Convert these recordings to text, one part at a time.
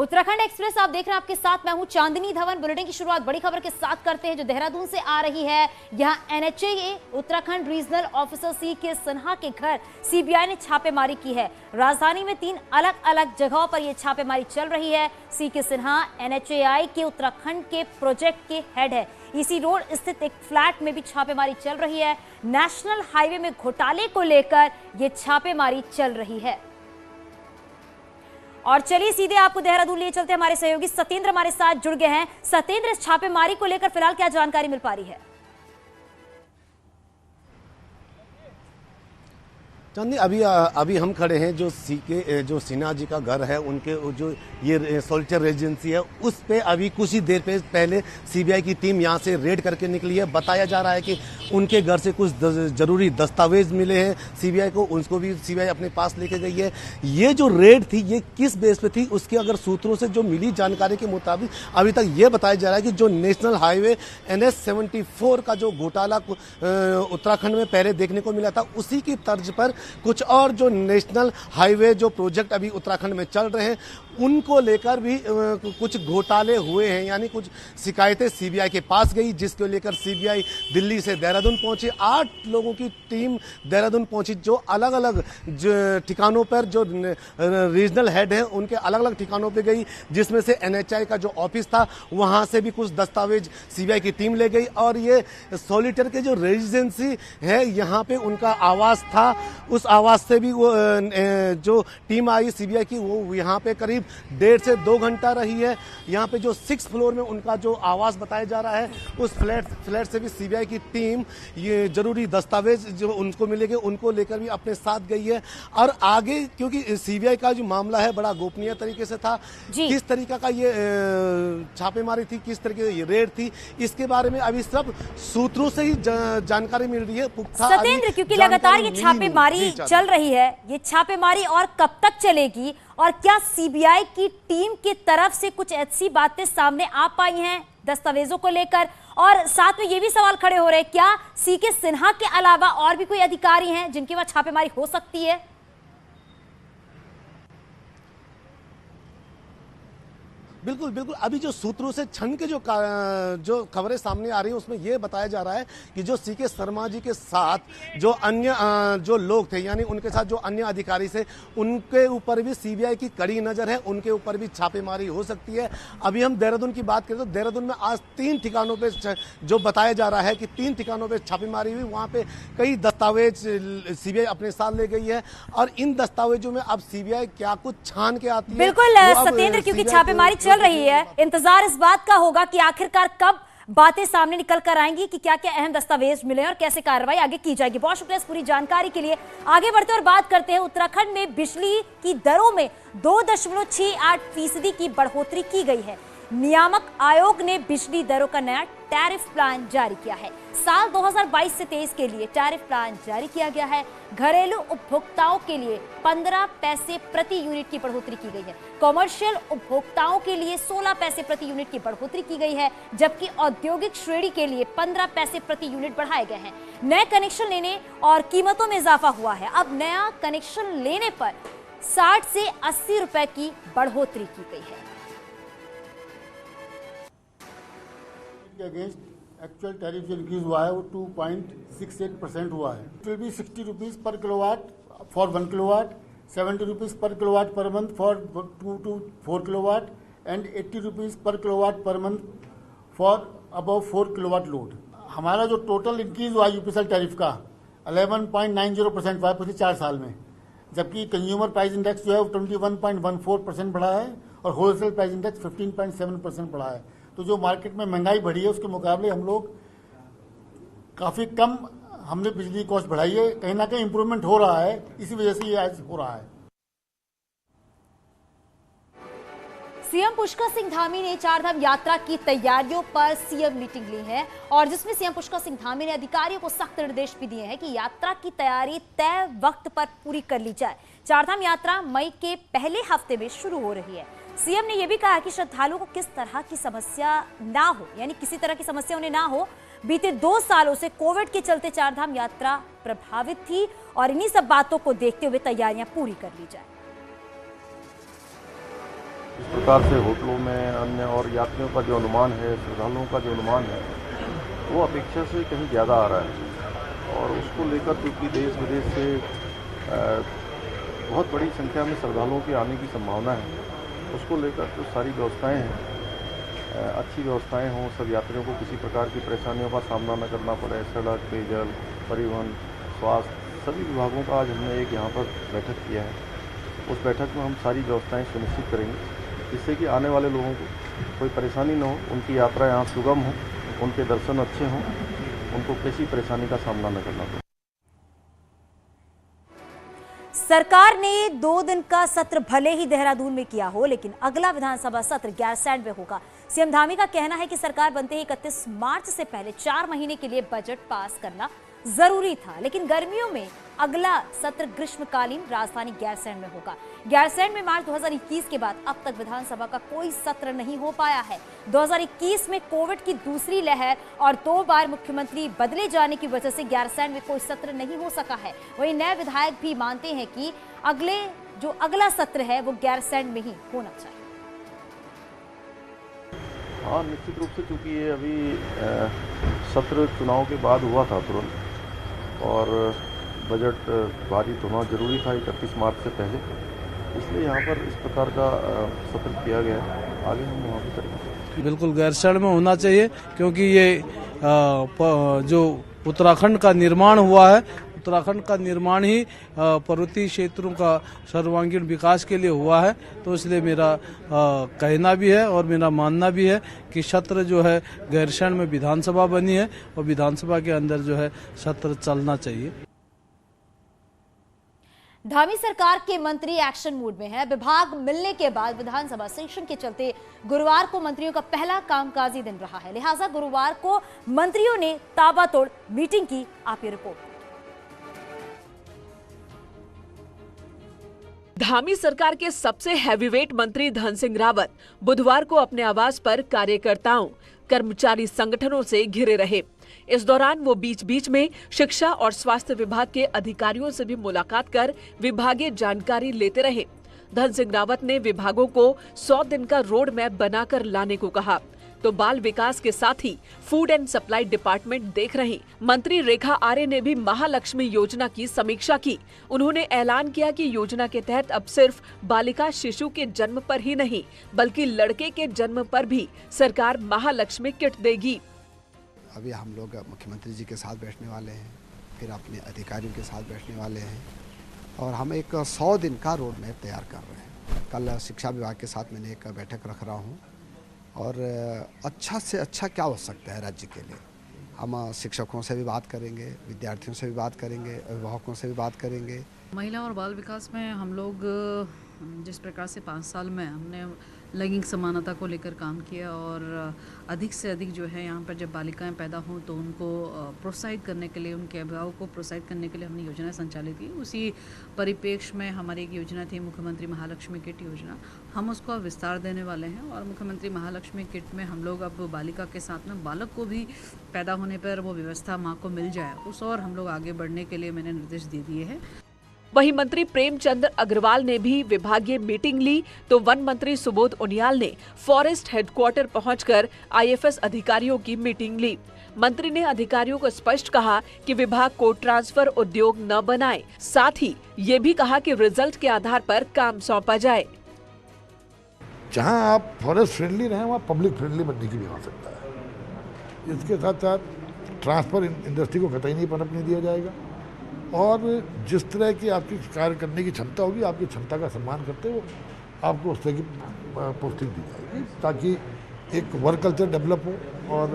Uttarakhand express आप देख रहे हैं, आपके साथ मैं हूं चांदनी धवन। बुलेटिन की शुरुआत बड़ी खबर के साथ करते हैं जो देहरादून से आ रही है। यहां NHA Uttarakhand regional officer CK Sinha के घर सीबीआई ने छापेमारी की है। राजधानी में 3 अलग अलग जगहों पर यह छापेमारी चल रही है। सीके सिन्हा एनएचएआई के उत्तराखंड के प्रोजेक्ट के हेड है। इसी रोड स्थित एक फ्लैट में भी छापेमारी चल रही है। नेशनल हाईवे में घोटाले को लेकर यह छापेमारी चल रही है। और चलिए सीधे आपको देहरादून लिए चलते हैं। हमारे सहयोगी सत्येंद्र हमारे साथ जुड़ गए हैं। सत्येंद्र, इस छापेमारी को लेकर फिलहाल क्या जानकारी मिल पा रही है? चांदनी, अभी हम खड़े हैं जो सिन्हा जी का घर है, उनके जो ये सोल्जर रेजिडेंसी है, उस पे अभी कुछ ही देर पहले सीबीआई की टीम यहां से रेड करके निकली है। बताया जा रहा है कि उनके घर से कुछ जरूरी दस्तावेज मिले हैं सीबीआई को, उसको भी सीबीआई अपने पास लेके गई है। ये जो रेड थी ये किस बेस पे थी, उसके अगर सूत्रों से जो मिली जानकारी के मुताबिक अभी तक ये बताया जा रहा है कि जो नेशनल हाईवे NH 74 का जो घोटाला उत्तराखंड में पहले देखने को मिला था, उसी की तर्ज पर कुछ और जो नेशनल हाईवे जो प्रोजेक्ट अभी उत्तराखंड में चल रहे हैं उनको लेकर भी कुछ घोटाले हुए हैं। यानी कुछ शिकायतें सीबीआई के पास गई, जिसको लेकर सीबीआई दिल्ली से देहरादून पहुंची। 8 लोगों की टीम देहरादून पहुंची, जो अलग अलग ठिकानों पर जो रीजनल हेड हैं उनके अलग अलग ठिकानों पे गई, जिसमें से एनएचआई का जो ऑफिस था वहां से भी कुछ दस्तावेज सीबीआई की टीम ले गई। और ये सॉलिटर के जो रेजिडेंसी है यहाँ पे उनका आवास था, उस आवास से भी वो जो टीम आई सीबीआई की वो यहाँ पे करीब 1.5 से 2 घंटा रही है। यहाँ पे जो 6th फ्लोर में उनका जो आवास बताया जा रहा है, उस फ्लैट से भी सीबीआई की टीम ये जरूरी दस्तावेज जो उनको मिलेंगे उनको लेकर भी अपने साथ गई है। और आगे क्योंकि सीबीआई का जो मामला है बड़ा गोपनीय तरीके से था, किस तरीके का ये छापेमारी थी, किस तरीके से ये रेड थी, इसके बारे में अभी सब सूत्रों से ही जानकारी मिल रही है। सत्येंद्र, क्योंकि लगातार ये छापेमारी चल रही है, ये छापेमारी और कब तक चलेगी? और क्या सीबीआई की टीम की तरफ से कुछ ऐसी बातें सामने आ पाई हैं दस्तावेजों को लेकर? और साथ में ये भी सवाल खड़े हो रहे हैं, क्या सीके सिन्हा के अलावा और भी कोई अधिकारी हैं जिनके वहां छापेमारी हो सकती है? बिल्कुल बिल्कुल, अभी जो सूत्रों से छन के जो खबरें सामने आ रही हैं उसमें यह बताया जा रहा है कि जो सीके शर्मा जी के साथ जो अन्य जो लोग थे, यानी उनके साथ जो अन्य अधिकारी से, उनके ऊपर भी सीबीआई की कड़ी नजर है, उनके ऊपर भी छापेमारी हो सकती है। अभी हम देहरादून की बात करें तो देहरादून में आज 3 ठिकानों पे जो बताया जा रहा है कि 3 ठिकानों पे छापेमारी हुई, वहां पे कई दस्तावेज सीबीआई अपने साथ ले गई है। और इन दस्तावेजों में अब सीबीआई क्या कुछ छान के आती है। बिल्कुल सत्येंद्र, क्योंकि छापेमारी चल रही है, इंतजार इस बात का होगा कि आखिरकार कब बातें सामने निकल कर आएंगी कि क्या क्या अहम दस्तावेज मिले और कैसे कार्रवाई आगे की जाएगी। बहुत शुक्रिया इस पूरी जानकारी के लिए। आगे बढ़ते और बात करते हैं, उत्तराखंड में बिजली की दरों में 2.68% की बढ़ोतरी की गई है। नियामक आयोग ने बिजली दरों का नया टैरिफ प्लान जारी किया है। साल 2022 से 23 के लिए टैरिफ प्लान जारी किया गया है। घरेलू उपभोक्ताओं के लिए 15 पैसे प्रति यूनिट की बढ़ोतरी की गई है। कॉमर्शियल उपभोक्ताओं के लिए 16 पैसे प्रति यूनिट की बढ़ोतरी की गई है, जबकि औद्योगिक श्रेणी के लिए 15 पैसे प्रति यूनिट बढ़ाए गए हैं। नए कनेक्शन लेने और कीमतों में इजाफा हुआ है। अब नया कनेक्शन लेने पर 60 से 80 रुपए की बढ़ोतरी की गई है। के अगेंस्ट एक्चुअल टैरिफ जो इंक्रीज हुआ है वो 2.68% हुआ है। It will be 60 rupees per kilowatt for 1 kilowatt, 70 rupees per kilowatt per month for 2 to 4 kilowatt and 80 rupees per kilowatt per month for above 4 kilowatt load. हमारा जो टोटल इंक्रीज हुआ यूपीएसएल tariff का 11.90% हुआ है पिछले 4 साल में, जबकि कंज्यूमर प्राइस इंडेक्स जो है वो 21.14% बढ़ा है और होलसेल प्राइस इंडेक्स 15.7% बढ़ा है। तो जो मार्केट में महंगाई बढ़ी है उसके मुकाबले हम लोग काफ़ी कम हमने बिजली कॉस्ट बढ़ाई है। कहीं ना कहीं इंप्रूवमेंट हो रहा है, इसी वजह से ये आज हो रहा है। सीएम पुष्कर सिंह धामी ने चारधाम यात्रा की तैयारियों पर सीएम मीटिंग ली है और जिसमें सीएम पुष्कर सिंह धामी ने अधिकारियों को सख्त निर्देश भी दिए हैं कि यात्रा की तैयारी तय वक्त पर पूरी कर ली जाए। चारधाम यात्रा मई के पहले हफ्ते में शुरू हो रही है। सीएम ने यह भी कहा कि श्रद्धालुओं को किस तरह की समस्या ना हो, यानी किसी तरह की समस्या उन्हें ना हो। बीते 2 सालों से कोविड के चलते चारधाम यात्रा प्रभावित थी और इन्हीं सब बातों को देखते हुए तैयारियां पूरी कर ली जाए। इस प्रकार से होटलों में अन्य और यात्रियों का जो अनुमान है, श्रद्धालुओं का जो अनुमान है, वो अपेक्षा से कहीं ज़्यादा आ रहा है। और उसको लेकर क्योंकि देश विदेश से बहुत बड़ी संख्या में श्रद्धालुओं के आने की संभावना है, उसको लेकर जो सारी व्यवस्थाएं हैं, अच्छी व्यवस्थाएं हों, सब यात्रियों को किसी प्रकार की परेशानियों का सामना न करना पड़े। सड़क, पेयजल, परिवहन, स्वास्थ्य, सभी विभागों का आज हमने एक यहाँ पर बैठक किया है। उस बैठक में हम सारी व्यवस्थाएं सुनिश्चित करेंगे, जिससे कि आने वाले लोगों को कोई परेशानी न हो, उनकी यात्रा यहाँ सुगम हो, उनके दर्शन अच्छे हों, उनको किसी परेशानी का सामना न करना पड़े। सरकार ने 2 दिन का सत्र भले ही देहरादून में किया हो, लेकिन अगला विधानसभा सत्र गैरसैंण में होगा। सीएम धामी का कहना है कि सरकार बनते ही 31 मार्च से पहले 4 महीने के लिए बजट पास करना जरूरी था, लेकिन गर्मियों में अगला सत्र ग्रीष्मकालीन राजधानी गैरसैंण में होगा। गैरसैंण में मार्च 2021 के बाद अब तक विधानसभा का कोई सत्र नहीं हो पाया है। 2021 में कोविड की दूसरी लहर और 2 बार मुख्यमंत्री बदले जाने की वजह से गैरसैंण में कोई सत्र नहीं हो सका है। वहीं नए विधायक भी मानते हैं कि अगला सत्र है वो गैरसैंण में ही होना चाहिए। हाँ, निश्चित रूप से, क्योंकि ये अभी सत्र चुनाव के बाद हुआ था तुरंत, और बजट पारित होना जरूरी था 31 मार्च से पहले, इसलिए यहाँ पर इस प्रकार का सत्र किया गया है। आगे हम वहाँ पर करेंगे। बिल्कुल गैरसैंण में होना चाहिए, क्योंकि ये जो उत्तराखंड का निर्माण हुआ है, उत्तराखंड का निर्माण ही पर्वतीय क्षेत्रों का सर्वांगीण विकास के लिए हुआ है। तो इसलिए मेरा कहना भी है और मेरा मानना भी है कि सत्र जो है गैरसैंण में विधानसभा बनी है और विधानसभा के अंदर जो है सत्र चलना चाहिए। धामी सरकार के मंत्री एक्शन मूड में है। विभाग मिलने के बाद विधानसभा सेशन के चलते गुरुवार को मंत्रियों का पहला कामकाजी दिन रहा है, लिहाजा गुरुवार को मंत्रियों ने ताबड़तोड़ मीटिंग की। आप ये रिपोर्ट। धामी सरकार के सबसे हैवीवेट मंत्री धन सिंह रावत बुधवार को अपने आवास पर कार्यकर्ताओं, कर्मचारी संगठनों से घिरे रहे। इस दौरान वो बीच बीच में शिक्षा और स्वास्थ्य विभाग के अधिकारियों से भी मुलाकात कर विभागीय जानकारी लेते रहे। धन सिंह रावत ने विभागों को 100 दिन का रोड मैप बनाकर लाने को कहा, तो बाल विकास के साथ ही फूड एंड सप्लाई डिपार्टमेंट देख रही मंत्री रेखा आर्य ने भी महालक्ष्मी योजना की समीक्षा की। उन्होंने ऐलान किया कि योजना के तहत अब सिर्फ बालिका शिशु के जन्म पर ही नहीं, बल्कि लड़के के जन्म पर भी सरकार महालक्ष्मी किट देगी। अभी हम लोग मुख्यमंत्री जी के साथ बैठने वाले हैं, फिर अपने अधिकारियों के साथ बैठने वाले हैं, और हम एक 100 दिन का रोड मैप तैयार कर रहे हैं। कल शिक्षा विभाग के साथ मैंने एक बैठक रख रहा हूँ, और अच्छा से अच्छा क्या हो सकता है राज्य के लिए। हम शिक्षकों से भी बात करेंगे, विद्यार्थियों से भी बात करेंगे, अभिभावकों से भी बात करेंगे। महिला और बाल विकास में हम लोग जिस प्रकार से 5 साल में हमने लैंगिक समानता को लेकर काम किया, और अधिक से अधिक जो है यहाँ पर जब बालिकाएं पैदा हों तो उनको प्रोत्साहित करने के लिए, उनके अभिभावक को प्रोत्साहित करने के लिए हमने योजनाएं संचालित की। उसी परिप्रेक्ष्य में हमारी एक योजना थी मुख्यमंत्री महालक्ष्मी किट योजना। हम उसको अब विस्तार देने वाले हैं, और मुख्यमंत्री महालक्ष्मी किट में हम लोग अब बालिका के साथ में बालक को भी पैदा होने पर वो व्यवस्था माँ को मिल जाए, उस और हम लोग आगे बढ़ने के लिए मैंने निर्देश दे दिए हैं। वहीं मंत्री प्रेमचंद्र अग्रवाल ने भी विभागीय मीटिंग ली, तो वन मंत्री सुबोध उनियाल ने फॉरेस्ट हेडक्वार्टर पहुंचकर आईएफएस अधिकारियों की मीटिंग ली। मंत्री ने अधिकारियों को स्पष्ट कहा कि विभाग को ट्रांसफर उद्योग न बनाए, साथ ही ये भी कहा कि रिजल्ट के आधार पर काम सौंपा जाए। जहां आप फॉरेस्ट फ्रेंडली रहे वहां पब्लिक फ्रेंडली बनने की भी हो सकता है। इसके साथ साथ ट्रांसफर इंडस्ट्री को कतई नहीं पनपने दिया जाएगा, और जिस तरह की आपकी कार्य करने की क्षमता होगी, आपकी क्षमता का सम्मान करते हुए आपको उस तरह की पोस्टिंग दी जाएगी, ताकि एक वर्क कल्चर डेवलप हो। और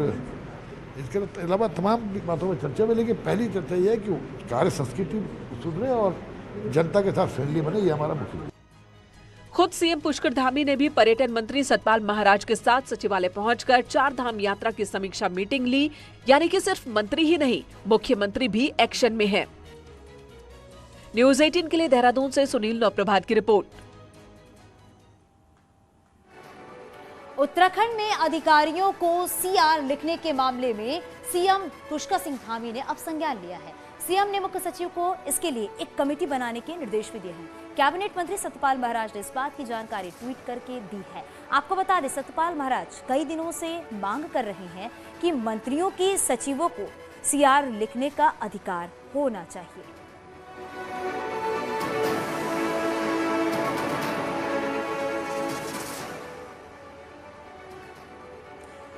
इसके अलावा तमाम बातों में चर्चा में, लेकिन पहली चर्चा यह है कि कार्य संस्कृति सुधरे और जनता के साथ फ्रेंडली बने, ये हमारा मुख्य। खुद सीएम पुष्कर धामी ने भी पर्यटन मंत्री सतपाल महाराज के साथ सचिवालय पहुंचकर 4 धाम यात्रा की समीक्षा मीटिंग ली। यानी कि सिर्फ मंत्री ही नहीं, मुख्यमंत्री भी एक्शन में है। न्यूज़ 18 के लिए देहरादून से सुनील नौप्रभात की रिपोर्ट। उत्तराखंड में अधिकारियों को सीआर लिखने के मामले में सीएम पुष्कर सिंह धामी ने अब संज्ञान लिया है। सीएम ने मुख्य सचिव को इसके लिए एक कमेटी बनाने के निर्देश भी दिए हैं। कैबिनेट मंत्री सत्यपाल महाराज ने इस बात की जानकारी ट्वीट करके दी है। आपको बता दें, सत्यपाल महाराज कई दिनों से मांग कर रहे हैं कि मंत्रियों की सचिवों को सीआर लिखने का अधिकार होना चाहिए।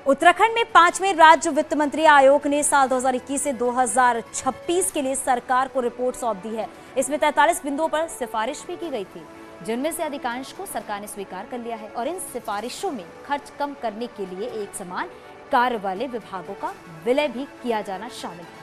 उत्तराखंड में 5वें राज्य वित्त मंत्री आयोग ने साल 2021 से 2026 के लिए सरकार को रिपोर्ट सौंप दी है। इसमें 43 बिंदुओं पर सिफारिश भी की गई थी, जिनमें से अधिकांश को सरकार ने स्वीकार कर लिया है और इन सिफारिशों में खर्च कम करने के लिए एक समान कार्य वाले विभागों का विलय भी किया जाना शामिल है।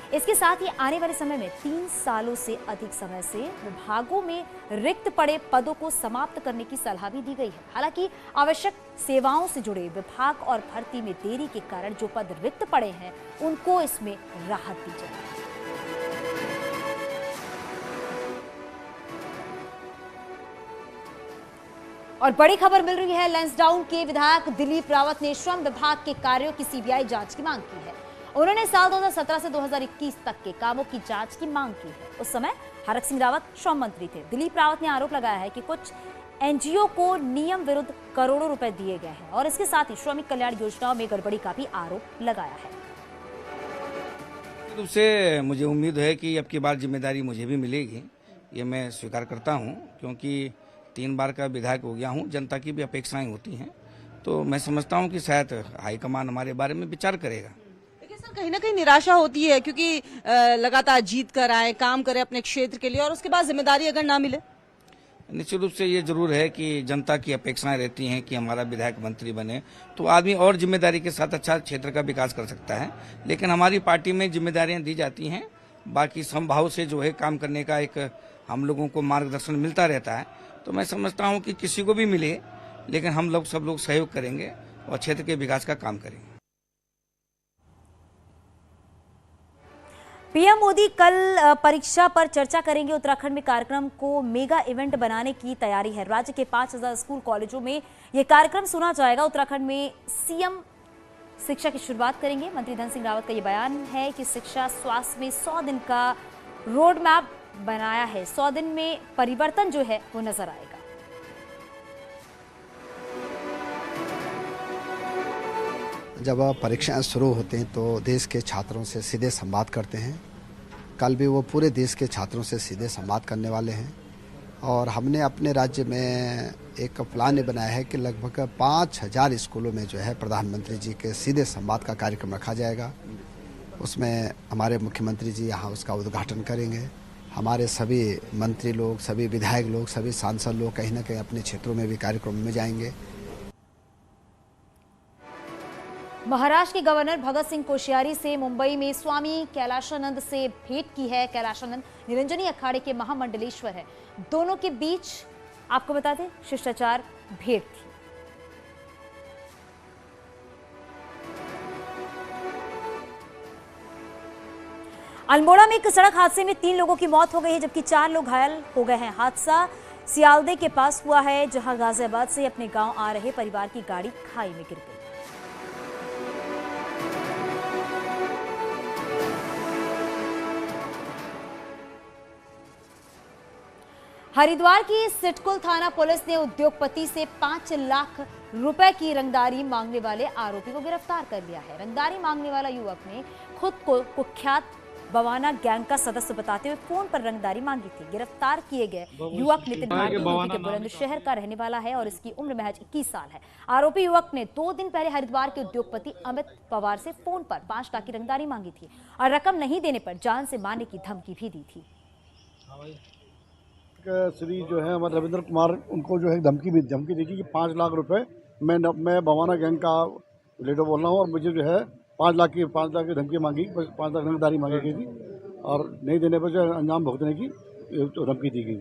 इसके साथ ही आने वाले समय में 3 सालों से अधिक समय से विभागों में रिक्त पड़े पदों को समाप्त करने की सलाह भी दी गई है। हालांकि आवश्यक सेवाओं से जुड़े विभाग और भर्ती में देरी के कारण जो पद रिक्त पड़े हैं, उनको इसमें राहत दी जाएगी। और बड़ी खबर मिल रही है, लैंसडाउन के विधायक दिलीप रावत ने श्रम विभाग के कार्यों की सीबीआई जांच की मांग की है। उन्होंने साल 2017 से 2021 तक के कामों की जांच की मांग की है। उस समय हरक सिंह रावत श्रम मंत्री थे। दिलीप रावत ने आरोप लगाया है कि कुछ एनजीओ को नियम विरुद्ध करोड़ों रुपए दिए गए हैं और इसके साथ ही श्रमिक कल्याण योजनाओं में गड़बड़ी का भी आरोप लगाया है। रूप से मुझे उम्मीद है कि अब की बार जिम्मेदारी मुझे भी मिलेगी, ये मैं स्वीकार करता हूँ, क्योंकि 3 बार का विधायक हो गया हूँ। जनता की भी अपेक्षाएं होती हैं, तो मैं समझता हूँ कि शायद हाईकमान हमारे बारे में विचार करेगा। कहीं ना कहीं निराशा होती है, क्योंकि लगातार जीत कर आए, काम करें अपने क्षेत्र के लिए और उसके बाद जिम्मेदारी अगर ना मिले। निश्चित रूप से ये जरूर है कि जनता की अपेक्षाएं रहती हैं कि हमारा विधायक मंत्री बने तो आदमी और जिम्मेदारी के साथ अच्छा क्षेत्र का विकास कर सकता है। लेकिन हमारी पार्टी में जिम्मेदारियां दी जाती हैं, बाकी समभाव से जो है काम करने का एक हम लोगों को मार्गदर्शन मिलता रहता है। तो मैं समझता हूँ कि किसी को भी मिले, लेकिन हम लोग सब लोग सहयोग करेंगे और क्षेत्र के विकास का काम करेंगे। पीएम मोदी कल परीक्षा पर चर्चा करेंगे। उत्तराखंड में कार्यक्रम को मेगा इवेंट बनाने की तैयारी है। राज्य के 5000 स्कूल कॉलेजों में यह कार्यक्रम सुना जाएगा। उत्तराखंड में सीएम शिक्षा की शुरुआत करेंगे। मंत्री धन सिंह रावत का यह बयान है कि शिक्षा स्वास्थ्य में 100 दिन का रोड मैप बनाया है। 100 दिन में परिवर्तन जो है वो नजर आएगा। जब परीक्षाएं शुरू होते हैं तो देश के छात्रों से सीधे संवाद करते हैं। कल भी वो पूरे देश के छात्रों से सीधे संवाद करने वाले हैं और हमने अपने राज्य में एक प्लान बनाया है कि लगभग 5000 स्कूलों में जो है प्रधानमंत्री जी के सीधे संवाद का कार्यक्रम रखा जाएगा। उसमें हमारे मुख्यमंत्री जी यहाँ उसका उद्घाटन करेंगे। हमारे सभी मंत्री लोग, सभी विधायक लोग, सभी सांसद लोग कहीं ना कहीं अपने क्षेत्रों में भी कार्यक्रम में जाएंगे। महाराष्ट्र के गवर्नर भगत सिंह कोश्यारी से मुंबई में स्वामी कैलाशानंद से भेंट की है। कैलाशानंद निरंजनी अखाड़े के महामंडलेश्वर है। दोनों के बीच आपको बता दें शिष्टाचार भेंट थी। अल्मोड़ा में एक सड़क हादसे में 3 लोगों की मौत हो गई है, जबकि 4 लोग घायल हो गए हैं। हादसा सियालदे के पास हुआ है, जहां गाजियाबाद से अपने गांव आ रहे परिवार की गाड़ी खाई में गिर गई। हरिद्वार की सिटकुल थाना पुलिस ने उद्योगपति से 5 लाख रुपए की रंगदारी मांगने वाले आरोपी को गिरफ्तार कर लिया है। रंगदारी मांगने वाला युवक ने खुद को कुख्यात बवाना गैंग का सदस्य बताते हुए फोन पर रंगदारी मांगी थी। गिरफ्तार किए गए युवक नितिन भारती के बुलंदशहर का रहने वाला है और इसकी उम्र महज 21 साल है। आरोपी युवक ने 2 दिन पहले हरिद्वार के उद्योगपति अमित पवार से फोन पर 5 लाख की रंगदारी मांगी थी और रकम नहीं देने पर जान से मारने की धमकी भी दी थी। श्री जो है हमारे रविंद्र कुमार, उनको जो है धमकी दी थी कि 5 लाख रुपए मैं बवाना गैंग का लीडर बोल रहा हूँ और मुझे जो है 5 लाख की धमकी मांगी, 5 लाख रंगदारी मांगी गई थी और नहीं देने पर जो है अंजाम भुगतने की धमकी दी गई।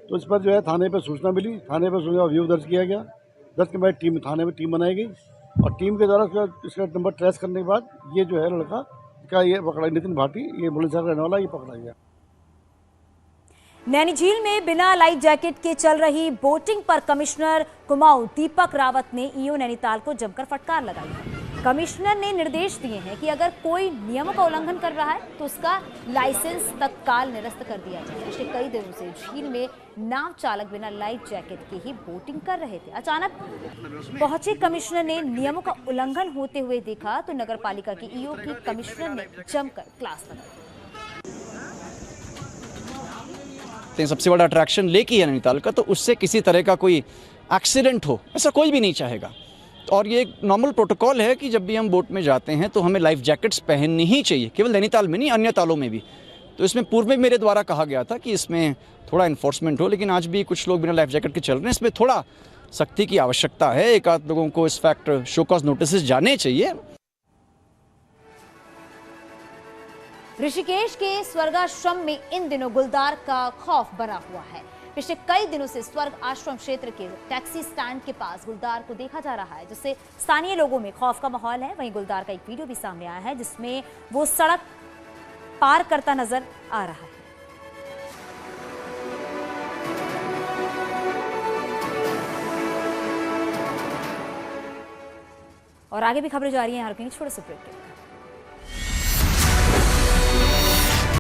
तो इस पर जो है थाने पर सूचना मिली, थाने पर सूचना व्यू दर्ज किया गया। दर्ज के बाद थाने में टीम बनाई गई और टीम के द्वारा इसका नंबर ट्रेस करने के बाद ये जो है लड़का का ये पकड़ा, नितिन भाटी, ये बुलंदशहर रहने वाला, ये पकड़ा गया। नैनीझील में बिना लाइफ जैकेट के चल रही बोटिंग पर कमिश्नर कुमाऊं दीपक रावत ने ईओ नैनीताल को जमकर फटकार लगाई है। कमिश्नर ने निर्देश दिए हैं कि अगर कोई नियमों का उल्लंघन कर रहा है तो उसका लाइसेंस तत्काल निरस्त कर दिया जाए। पिछले कई दिनों से झील में नाव चालक बिना लाइफ जैकेट के ही बोटिंग कर रहे थे। अचानक पहुंचे कमिश्नर ने नियमों का उल्लंघन होते हुए देखा तो नगर पालिका की ईओ की कमिश्नर ने जमकर क्लास लगाई। सबसे बड़ा अट्रैक्शन लेक ही है नैनीताल का, तो उससे किसी तरह का कोई एक्सीडेंट हो ऐसा कोई भी नहीं चाहेगा। और ये एक नॉर्मल प्रोटोकॉल है कि जब भी हम बोट में जाते हैं तो हमें लाइफ जैकेट्स पहननी ही चाहिए, केवल नैनीताल में नहीं अन्य तालों में भी। तो इसमें पूर्व में मेरे द्वारा कहा गया था कि इसमें थोड़ा इन्फोर्समेंट हो, लेकिन आज भी कुछ लोग बिना लाइफ जैकेट के चल रहे हैं। इसमें थोड़ा सख्ती की आवश्यकता है। एक आध लोगों को इस फैक्ट शो कॉज नोटिस जाने चाहिए। ऋषिकेश के स्वर्गाश्रम में इन दिनों गुलदार का खौफ बना हुआ है। पिछले कई दिनों से स्वर्ग आश्रम क्षेत्र के टैक्सी स्टैंड के पास गुलदार को देखा जा रहा है, जिससे स्थानीय लोगों में खौफ का माहौल है। वहीं गुलदार का एक वीडियो भी सामने आया है जिसमें वो सड़क पार करता नजर आ रहा है। और आगे भी खबरें जारी हैं, यहाँ रुकेंगे छोटे से ब्रेक के।